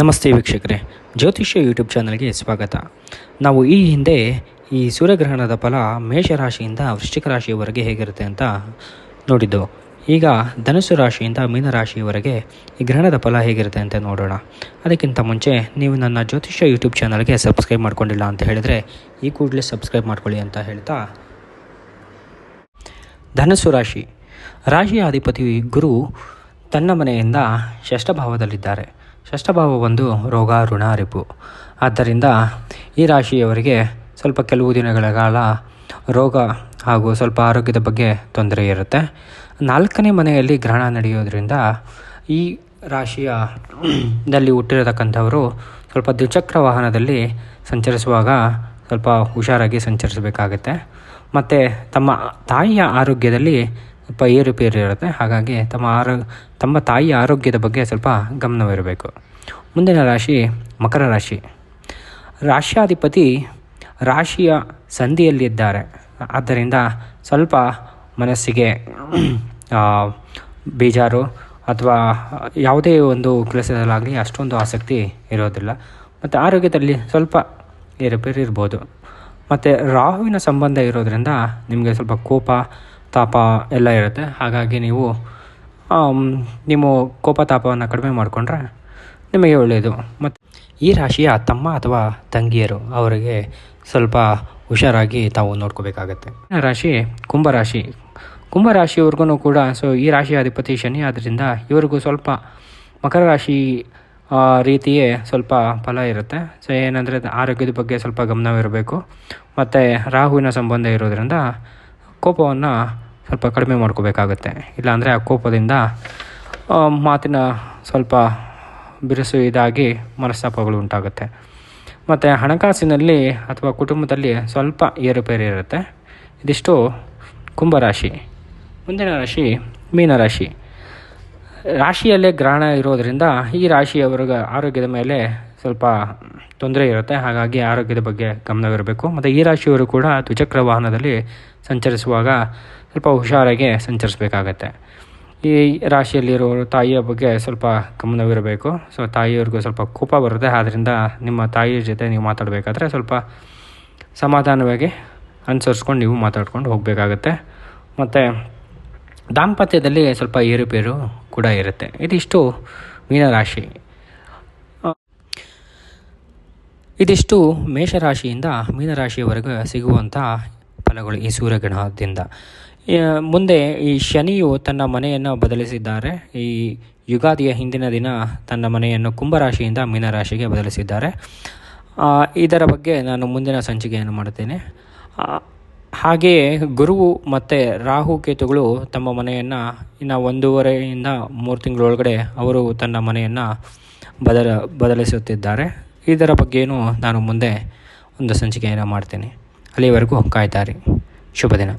ನಮಸ್ತೆ ವೀಕ್ಷಕರೇ, ಜ್ಯೋತಿಷ್ಯ ಯೂಟ್ಯೂಬ್ ಚಾನಲ್ಗೆ ಸ್ವಾಗತ. ನಾವು ಈ ಹಿಂದೆ ಈ ಸೂರ್ಯಗ್ರಹಣದ ಫಲ ಮೇಷರಾಶಿಯಿಂದ ವೃಶ್ಚಿಕ ರಾಶಿಯವರೆಗೆ ಹೇಗಿರುತ್ತೆ ಅಂತ ನೋಡಿದ್ದೆವು. ಈಗ ಧನುಸ್ಸು ರಾಶಿಯಿಂದ ಮೀನರಾಶಿಯವರೆಗೆ ಈ ಗ್ರಹಣದ ಫಲ ಹೇಗಿರುತ್ತೆ ಅಂತ ನೋಡೋಣ. ಅದಕ್ಕಿಂತ ಮುಂಚೆ ನೀವು ನನ್ನ ಜ್ಯೋತಿಷ್ಯ ಯೂಟ್ಯೂಬ್ ಚಾನಲ್ಗೆ ಸಬ್ಸ್ಕ್ರೈಬ್ ಮಾಡ್ಕೊಂಡಿಲ್ಲ ಅಂತ ಹೇಳಿದರೆ ಈ ಕೂಡಲೇ ಸಬ್ಸ್ಕ್ರೈಬ್ ಮಾಡ್ಕೊಳ್ಳಿ ಅಂತ ಹೇಳ್ತಾ, ಧನುಸ್ಸು ರಾಶಿ ರಾಶಿಯ ಅಧಿಪತಿ ಗುರು ತನ್ನ ಮನೆಯಿಂದ ಷಷ್ಠಭಾವದಲ್ಲಿದ್ದಾರೆ. ಷಷ್ಠಭಾವ ಒಂದು ರೋಗ ಋಣ ರಿಪು. ಆದ್ದರಿಂದ ಈ ರಾಶಿಯವರಿಗೆ ಸ್ವಲ್ಪ ಕೆಲವು ದಿನಗಳ ಕಾಲ ರೋಗ ಹಾಗೂ ಸ್ವಲ್ಪ ಆರೋಗ್ಯದ ಬಗ್ಗೆ ತೊಂದರೆ ಇರುತ್ತೆ. 4ನೇ ಮನೆಯಲ್ಲಿ ಗ್ರಹಣ ನಡೆಯೋದ್ರಿಂದ ಈ ರಾಶಿಯಲ್ಲಿ ಹುಟ್ಟಿರತಕ್ಕಂಥವರು ಸ್ವಲ್ಪ ದ್ವಿಚಕ್ರ ವಾಹನದಲ್ಲಿ ಸಂಚರಿಸುವಾಗ ಸ್ವಲ್ಪ ಹುಷಾರಾಗಿ ಸಂಚರಿಸಬೇಕಾಗತ್ತೆ. ಮತ್ತು ತಮ್ಮ ತಾಯಿಯ ಆರೋಗ್ಯದಲ್ಲಿ ಸ್ವಲ್ಪ ಏರುಪೇರು ಇರುತ್ತೆ. ಹಾಗಾಗಿ ತಮ್ಮ ತಾಯಿಯ ಆರೋಗ್ಯದ ಬಗ್ಗೆ ಸ್ವಲ್ಪ ಗಮನವಿರಬೇಕು. ಮುಂದಿನ ರಾಶಿ ಮಕರ ರಾಶಿ. ರಾಶ್ಯಾಧಿಪತಿ ರಾಶಿಯ ಸಂಧಿಯಲ್ಲಿದ್ದಾರೆ. ಆದ್ದರಿಂದ ಸ್ವಲ್ಪ ಮನಸ್ಸಿಗೆ ಬೇಜಾರು ಅಥವಾ ಯಾವುದೇ ಒಂದು ಕೆಲಸದಲ್ಲಾಗಲಿ ಅಷ್ಟೊಂದು ಆಸಕ್ತಿ ಇರೋದಿಲ್ಲ. ಮತ್ತು ಆರೋಗ್ಯದಲ್ಲಿ ಸ್ವಲ್ಪ ಏರುಪೇರು ಇರ್ಬೋದು. ಮತ್ತು ರಾಹುವಿನ ಸಂಬಂಧ ಇರೋದರಿಂದ ನಿಮಗೆ ಸ್ವಲ್ಪ ಕೋಪ ತಾಪ ಎಲ್ಲ ಇರುತ್ತೆ. ಹಾಗಾಗಿ ನೀವು ಕೋಪ ತಾಪವನ್ನು ಕಡಿಮೆ ಮಾಡಿಕೊಂಡ್ರೆ ನಿಮಗೆ ಒಳ್ಳೆಯದು. ಮತ್ತು ಈ ರಾಶಿಯ ತಮ್ಮ ಅಥವಾ ತಂಗಿಯರು ಅವರಿಗೆ ಸ್ವಲ್ಪ ಹುಷಾರಾಗಿ ತಾವು ನೋಡ್ಕೋಬೇಕಾಗತ್ತೆ. ರಾಶಿ ಕುಂಭರಾಶಿ. ಕುಂಭರಾಶಿಯವ್ರಿಗೂ ಕೂಡ ಈ ರಾಶಿಯ ಅಧಿಪತಿ ಶನಿ ಆದ್ದರಿಂದ ಇವರಿಗೂ ಸ್ವಲ್ಪ ಮಕರ ರಾಶಿ ರೀತಿಯೇ ಸ್ವಲ್ಪ ಫಲ ಇರುತ್ತೆ. ಏನಂದರೆ ಆರೋಗ್ಯದ ಬಗ್ಗೆ ಸ್ವಲ್ಪ ಗಮನವಿರಬೇಕು. ಮತ್ತು ರಾಹುವಿನ ಸಂಬಂಧ ಇರೋದರಿಂದ ಕೋಪವನ್ನು ಸ್ವಲ್ಪ ಕಡಿಮೆ ಮಾಡ್ಕೋಬೇಕಾಗುತ್ತೆ. ಇಲ್ಲಾಂದರೆ ಆ ಕೋಪದಿಂದ ಮಾತಿನ ಸ್ವಲ್ಪ ಬಿರುಸು ಇದಾಗಿ ಮನಸ್ತಾಪಗಳು ಉಂಟಾಗುತ್ತೆ. ಮತ್ತು ಹಣಕಾಸಿನಲ್ಲಿ ಅಥವಾ ಕುಟುಂಬದಲ್ಲಿ ಸ್ವಲ್ಪ ಏರುಪೇರು ಇರುತ್ತೆ. ಇದಿಷ್ಟು ಕುಂಭರಾಶಿ. ಮುಂದಿನ ರಾಶಿ ಮೀನರಾಶಿ. ರಾಶಿಯಲ್ಲೇ ಗ್ರಹಣ ಇರೋದರಿಂದ ಈ ರಾಶಿಯವರಿಗೆ ಆರೋಗ್ಯದ ಮೇಲೆ ಸ್ವಲ್ಪ ತೊಂದರೆ ಇರುತ್ತೆ. ಹಾಗಾಗಿ ಆರೋಗ್ಯದ ಬಗ್ಗೆ ಗಮನವಿರಬೇಕು. ಮತ್ತು ಈ ರಾಶಿಯವರು ಕೂಡ ದ್ವಿಚಕ್ರ ವಾಹನದಲ್ಲಿ ಸಂಚರಿಸುವಾಗ ಸ್ವಲ್ಪ ಹುಷಾರಾಗಿ ಸಂಚರಿಸಬೇಕಾಗತ್ತೆ. ಈ ರಾಶಿಯಲ್ಲಿರೋರು ತಾಯಿಯ ಬಗ್ಗೆ ಸ್ವಲ್ಪ ಗಮನವಿರಬೇಕು. ತಾಯಿಯವ್ರಿಗೂ ಸ್ವಲ್ಪ ಕೋಪ ಬರುತ್ತೆ. ಆದ್ದರಿಂದ ನಿಮ್ಮ ತಾಯಿಯ ಜೊತೆ ನೀವು ಮಾತಾಡಬೇಕಾದ್ರೆ ಸ್ವಲ್ಪ ಸಮಾಧಾನವಾಗಿ ಅನುಸರಿಸ್ಕೊಂಡು ನೀವು ಮಾತಾಡ್ಕೊಂಡು ಹೋಗಬೇಕಾಗತ್ತೆ. ಮತ್ತು ದಾಂಪತ್ಯದಲ್ಲಿ ಸ್ವಲ್ಪ ಏರುಪೇರು ಕೂಡ ಇರುತ್ತೆ. ಇದಿಷ್ಟು ಮೀನರಾಶಿ. ಇದಿಷ್ಟು ಮೇಷರಾಶಿಯಿಂದ ಮೀನರಾಶಿಯವರೆಗೆ ಸಿಗುವಂಥ ಫಲಗಳು ಈ ಸೂರ್ಯಗ್ರಹಣದಿಂದ. ಮುಂದೆ ಈ ಶನಿಯು ತನ್ನ ಮನೆಯನ್ನು ಬದಲಿಸಿದ್ದಾರೆ. ಈ ಯುಗಾದಿಯ ಹಿಂದಿನ ದಿನ ತನ್ನ ಮನೆಯನ್ನು ಕುಂಭರಾಶಿಯಿಂದ ಮೀನರಾಶಿಗೆ ಬದಲಿಸಿದ್ದಾರೆ. ಇದರ ಬಗ್ಗೆ ನಾನು ಮುಂದಿನ ಸಂಚಿಕೆಯನ್ನು ಮಾಡುತ್ತೇನೆ. ಹಾಗೆಯೇ ಗುರುವು ಮತ್ತು ರಾಹು ಕೇತುಗಳು ತಮ್ಮ ಮನೆಯನ್ನು ಇನ್ನು 1.5 to 3 ತಿಂಗಳೊಳಗಡೆ ಅವರು ತನ್ನ ಮನೆಯನ್ನು ಬದಲಿಸುತ್ತಿದ್ದಾರೆ. ಇದರ ಬಗ್ಗೆಯೂ ನಾನು ಮುಂದೆ ಒಂದು ಸಂಚಿಕೆಯನ್ನು ಮಾಡ್ತೀನಿ. ಅಲ್ಲಿವರೆಗೂ ಕಾಯ್ತಾರಿ. ಶುಭ ದಿನ.